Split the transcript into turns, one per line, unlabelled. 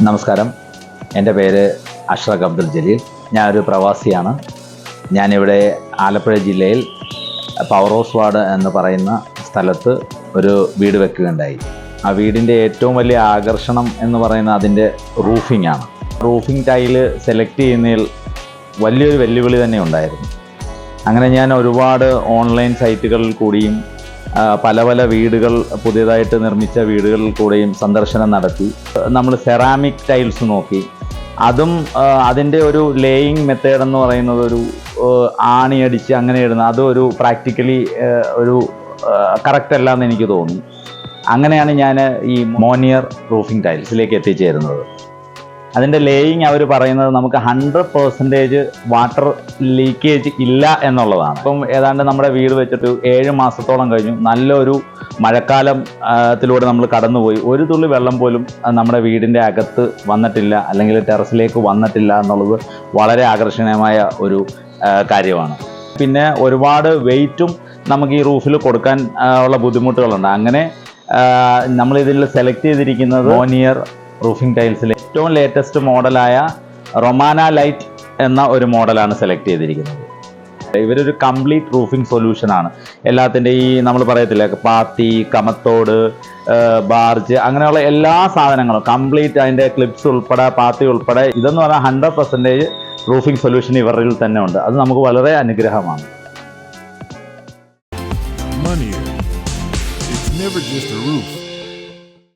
നമസ്കാരം, എൻ്റെ പേര് അഷ്റഖ് അബ്ദുൽ ജലീൽ. ഞാനൊരു പ്രവാസിയാണ്. ഞാനിവിടെ ആലപ്പുഴ ജില്ലയിൽ പവറോസ് വാർഡ് എന്ന് പറയുന്ന സ്ഥലത്ത് ഒരു വീട് വെക്കുകയുണ്ടായി. ആ വീടിൻ്റെ ഏറ്റവും വലിയ ആകർഷണം എന്ന് പറയുന്നത് അതിൻ്റെ റൂഫിംഗ് ആണ്. റൂഫിംഗ് ടൈല് സെലക്ട് ചെയ്യുന്നതിൽ വലിയൊരു വെല്ലുവിളി തന്നെ ഉണ്ടായിരുന്നു. അങ്ങനെ ഞാൻ ഒരുപാട് ഓൺലൈൻ സൈറ്റുകളിൽ കൂടിയും പല പല വീടുകൾ പുതിയതായിട്ട് നിർമ്മിച്ച വീടുകളിൽ കൂടെയും സന്ദർശനം നടത്തി. നമ്മൾ സെറാമിക് ടൈൽസ് നോക്കി. അതും അതിൻ്റെ ഒരു ലേയിങ് മെത്തേഡ് എന്ന് പറയുന്നത് ഒരു ആണിയടിച്ച് അങ്ങനെ ഇടുന്ന അതും ഒരു പ്രാക്ടിക്കലി ഒരു കറക്റ്റ് അല്ല എന്ന് എനിക്ക് തോന്നി. അങ്ങനെയാണ് ഞാൻ ഈ മോനിയർ റൂഫിംഗ് ടൈൽസിലേക്ക് എത്തിച്ചേരുന്നത്. അതിൻ്റെ ലേയിങ് അവർ പറയുന്നത് നമുക്ക് 100% വാട്ടർ ലീക്കേജ് ഇല്ല എന്നുള്ളതാണ്. ഇപ്പം ഏതാണ്ട് നമ്മുടെ വീട് വെച്ചിട്ട് 7 മാസത്തോളം കഴിഞ്ഞു. നല്ലൊരു മഴക്കാലത്തിലൂടെ നമ്മൾ കടന്നുപോയി. ഒരു തുള്ളി വെള്ളം പോലും നമ്മുടെ വീടിൻ്റെ അകത്ത് വന്നിട്ടില്ല, അല്ലെങ്കിൽ ടെറസിലേക്ക് വന്നിട്ടില്ല എന്നുള്ളത് വളരെ ആകർഷണീയമായ ഒരു കാര്യമാണ്. പിന്നെ ഒരുപാട് വെയിറ്റും നമുക്ക് ഈ റൂഫിൽ കൊടുക്കാൻ ഉള്ള ബുദ്ധിമുട്ടുകളുണ്ട്. അങ്ങനെ നമ്മളിതിൽ സെലക്ട് ചെയ്തിരിക്കുന്നത് മോനിയർ റൂഫിംഗ് ടൈൽസിലെ ഏറ്റവും ലേറ്റസ്റ്റ് മോഡലായ റൊമാന ലൈറ്റ് എന്ന ഒരു മോഡലാണ് സെലക്ട് ചെയ്തിരിക്കുന്നത്. ഇവരൊരു കംപ്ലീറ്റ് റൂഫിംഗ് സൊല്യൂഷനാണ്. എല്ലാത്തിൻ്റെ ഈ നമ്മൾ പറയത്തില്ല പാത്തി, കമത്തോട്, ബാർജ്, അങ്ങനെയുള്ള എല്ലാ സാധനങ്ങളും കംപ്ലീറ്റ് അതിൻ്റെ ക്ലിപ്സ് ഉൾപ്പെടെ പാത്തി ഉൾപ്പെടെ ഇതെന്ന് പറഞ്ഞാൽ 100% റൂഫിംഗ് സൊല്യൂഷൻ ഇവരിൽ തന്നെ ഉണ്ട്. അത് നമുക്ക് വളരെ അനുഗ്രഹമാണ്.
Money, it's never just a roof.